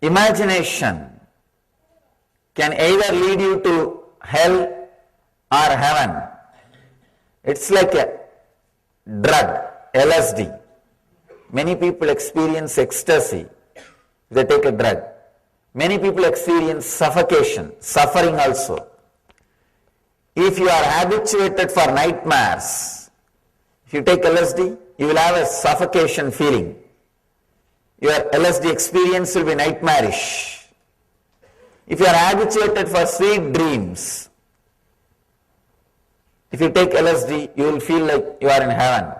Imagination can either lead you to hell or heaven. It's like a drug, LSD. Many people experience ecstasy. They take a drug. Many people experience suffocation, suffering also. If you are habituated for nightmares, if you take LSD, you will have a suffocation feeling. Your LSD experience will be nightmarish. If you are habituated for sweet dreams, if you take LSD, you will feel like you are in heaven.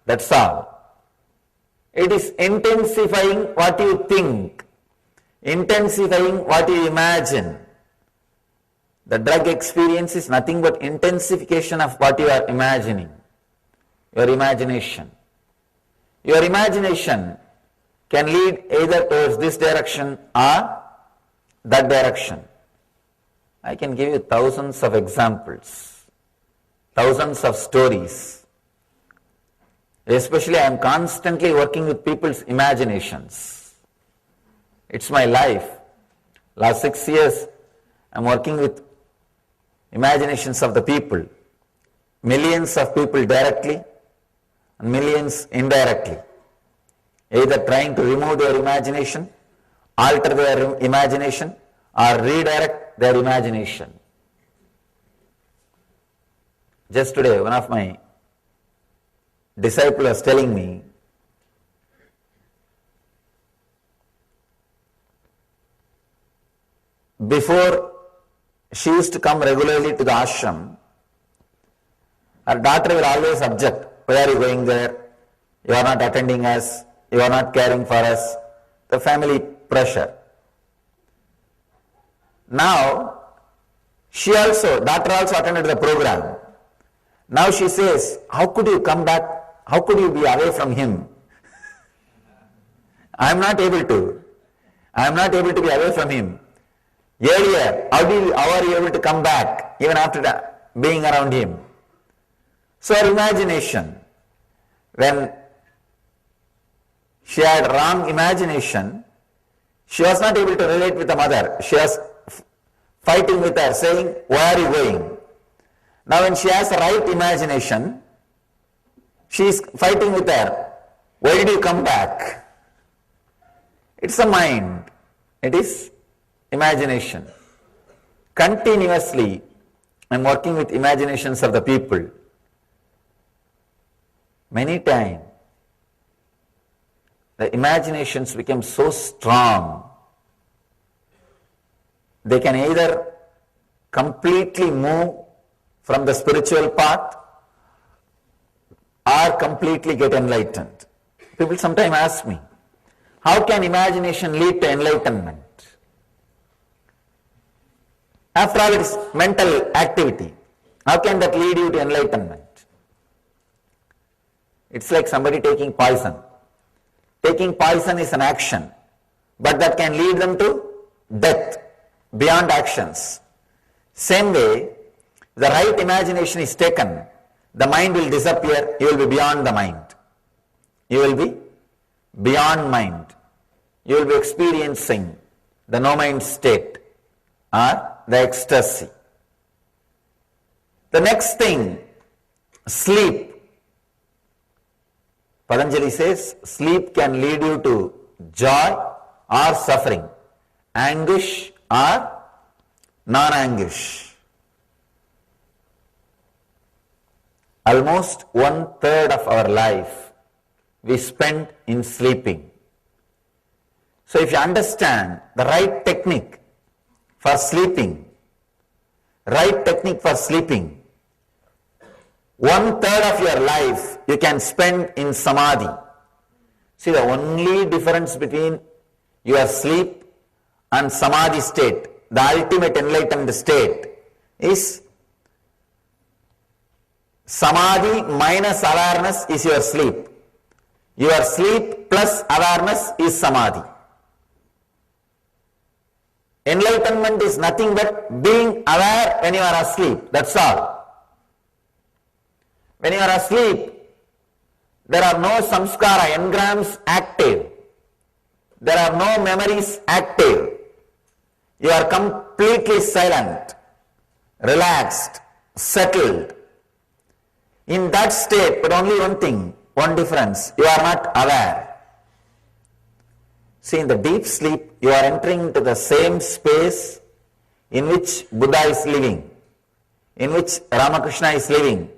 That's all. It is intensifying what you think, intensifying what you imagine. The drug experience is nothing but intensification of what you are imagining, your imagination. Your imagination can lead either towards this direction or that direction. I can give you thousands of examples, thousands of stories. Especially I am constantly working with people's imaginations. It's my life. Last 6 years I am working with imaginations of the people. Millions of people directly and millions indirectly. Either trying to remove their imagination, alter their imagination, or redirect their imagination. Just today, one of my disciples was telling me, before she used to come regularly to the ashram, her daughter will always object. Why are you going there? You are not attending us. You are not caring for us. The family pressure. Now, daughter also attended the program. Now she says, how could you come back? How could you be away from him? I am not able to. I am not able to be away from him. Earlier, how are you able to come back even after being around him? So her imagination, when she had wrong imagination, she was not able to relate with the mother. She was fighting with her, saying, why are you going? Now when she has the right imagination, she is fighting with her. Why did you come back? It's a mind. It is imagination. Continuously, I am working with imaginations of the people. Many times, the imaginations become so strong, they can either completely move from the spiritual path or completely get enlightened. People sometimes ask me, how can imagination lead to enlightenment? After all, it is mental activity. How can that lead you to enlightenment? It's like somebody taking poison. Taking poison is an action, but that can lead them to death, beyond actions. Same way, the right imagination is taken, the mind will disappear, you will be beyond the mind. You will be beyond mind. You will be experiencing the no-mind state or the ecstasy. The next thing, sleep. Patanjali says, sleep can lead you to joy or suffering, anguish or non-anguish. Almost 1/3 of our life we spend in sleeping. So if you understand the right technique for sleeping, 1/3 of your life you can spend in samadhi. See, the only difference between your sleep and samadhi state, the ultimate enlightened state, is samadhi minus awareness is your sleep. Your sleep plus awareness is samadhi. Enlightenment is nothing but being aware when you are asleep. That's all. When you are asleep, there are no samskara, engrams active. There are no memories active. You are completely silent, relaxed, settled. In that state, but only one thing, one difference, you are not aware. See, in the deep sleep, you are entering into the same space in which Buddha is living, in which Ramakrishna is living,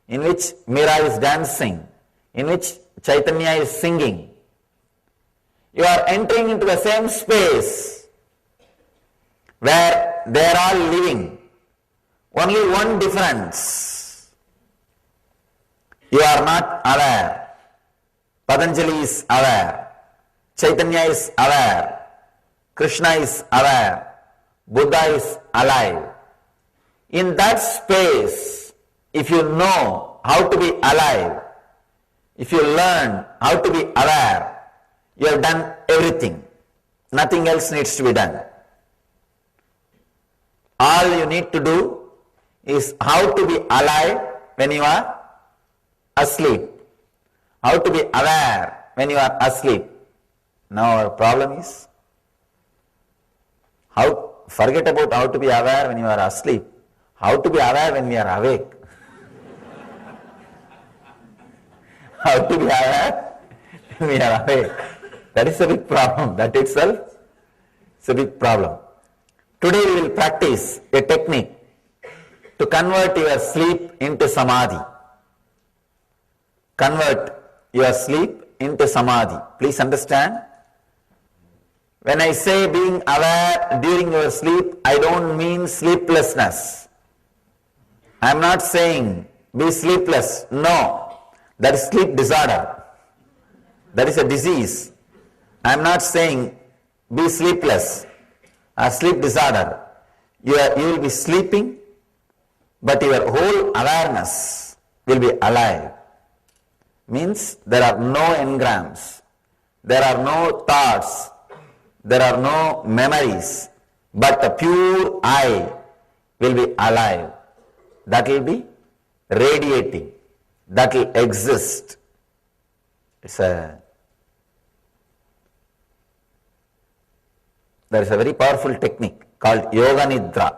in which Meera is dancing, in which Chaitanya is singing. You are entering into the same space where they are all living. Only one difference. You are not aware. Patanjali is aware. Chaitanya is aware. Krishna is aware. Buddha is alive. In that space, if you know how to be alive, if you learn how to be aware, you have done everything. Nothing else needs to be done. All you need to do is how to be alive when you are asleep. How to be aware when you are asleep. Now our problem is, forget about how to be aware when you are asleep. How to be aware when we are awake. How to be aware when we are awake. That is a big problem. That itself is a big problem. Today we will practice a technique to convert your sleep into samadhi. Convert your sleep into samadhi. Please understand. When I say being aware during your sleep, I don't mean sleeplessness. I am not saying be sleepless. No, that is sleep disorder. That is a disease. I am not saying be sleepless or sleep disorder. You will be sleeping, but your whole awareness will be alive. Means there are no engrams, there are no thoughts, there are no memories, but the pure I will be alive. That will be radiating, that will exist. There is a very powerful technique called Yoga Nidra,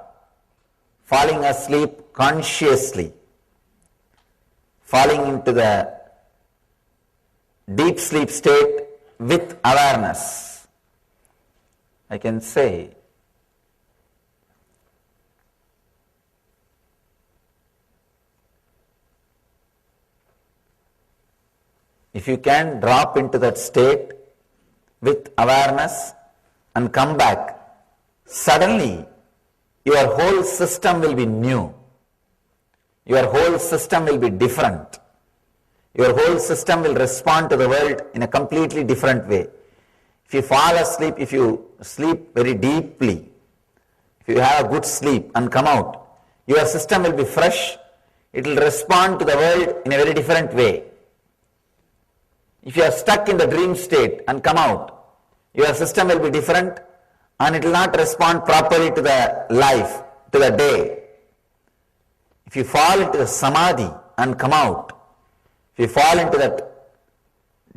falling asleep consciously, falling into the deep sleep state with awareness. I can say, if you can drop into that state with awareness and come back, suddenly your whole system will be new. Your whole system will be different. Your whole system will respond to the world in a completely different way. If you fall asleep, if you sleep very deeply, if you have a good sleep and come out, your system will be fresh. It will respond to the world in a very different way. If you are stuck in the dream state and come out, your system will be different and it will not respond properly to the life, to the day. If you fall into the samadhi and come out, if you fall into that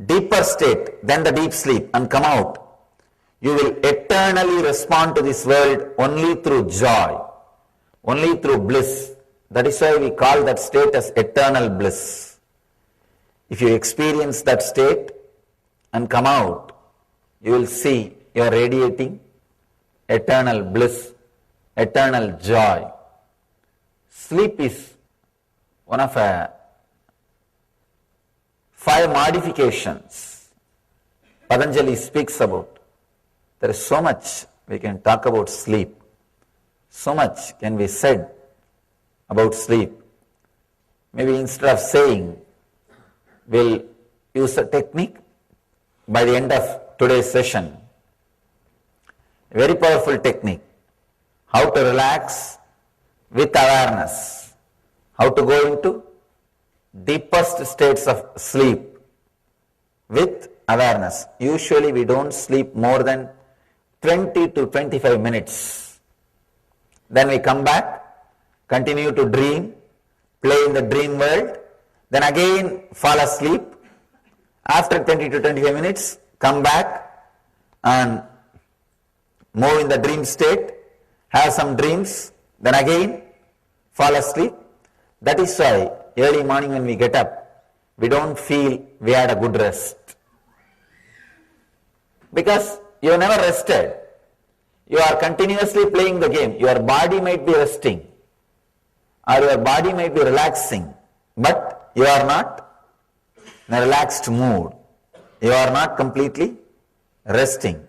deeper state than the deep sleep and come out, you will eternally respond to this world only through joy, only through bliss. That is why we call that state as eternal bliss. If you experience that state and come out, you will see you are radiating eternal bliss, eternal joy. Sleep is one of 5 modifications Patanjali speaks about. There is so much we can talk about sleep. So much can be said about sleep. Maybe instead of saying, we'll use a technique by the end of today's session. A very powerful technique. How to relax with awareness. How to go into deepest states of sleep with awareness. Usually we don't sleep more than 20 to 25 minutes. Then we come back, continue to dream, play in the dream world, then again fall asleep. After 20 to 25 minutes, come back, and move in the dream state, have some dreams, then again fall asleep. That is why early morning when we get up, we don't feel we had a good rest. Because you have never rested. You are continuously playing the game. Your body might be resting or your body might be relaxing, but you are not in a relaxed mood. You are not completely resting.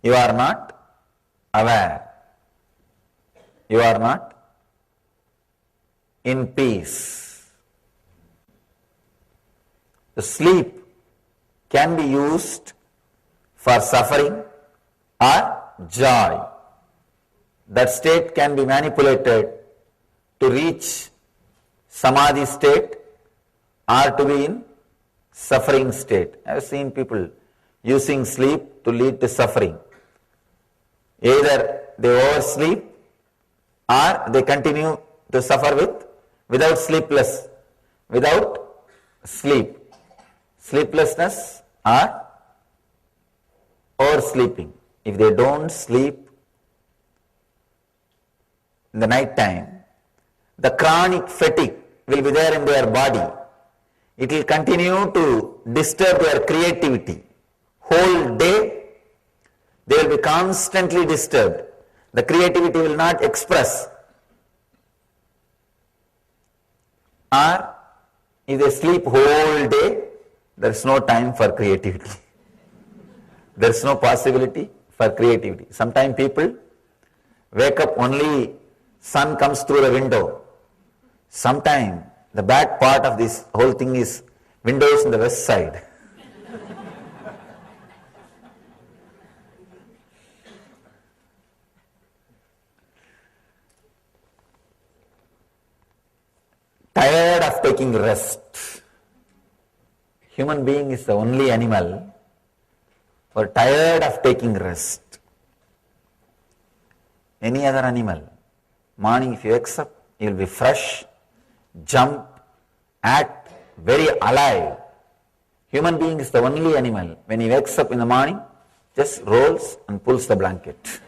You are not aware. You are not in peace. The sleep can be used for suffering or joy. That state can be manipulated to reach samadhi state or to be in suffering state. I have seen people using sleep to lead to suffering. Either they oversleep or they continue to suffer without sleep. Sleeplessness or oversleeping. If they don't sleep in the night time, the chronic fatigue will be there in their body. It will continue to disturb their creativity. Whole day, they will be constantly disturbed. The creativity will not express. Or if they sleep whole day, there is no time for creativity. There is no possibility for creativity. Sometimes people wake up only sun comes through the window. Sometimes the bad part of this whole thing is windows in the west side. Tired of taking rest. Human being is the only animal who are tired of taking rest. Any other animal, morning if you wakes up, you will be fresh, jump, act very alive. Human being is the only animal, when he wakes up in the morning, just rolls and pulls the blanket.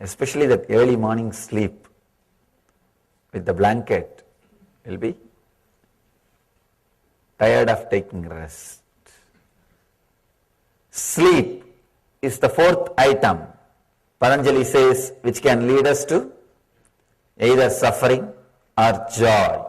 Especially that early morning sleep with the blanket will be tired of taking rest. Sleep is the fourth item, Patanjali says, which can lead us to either suffering or joy.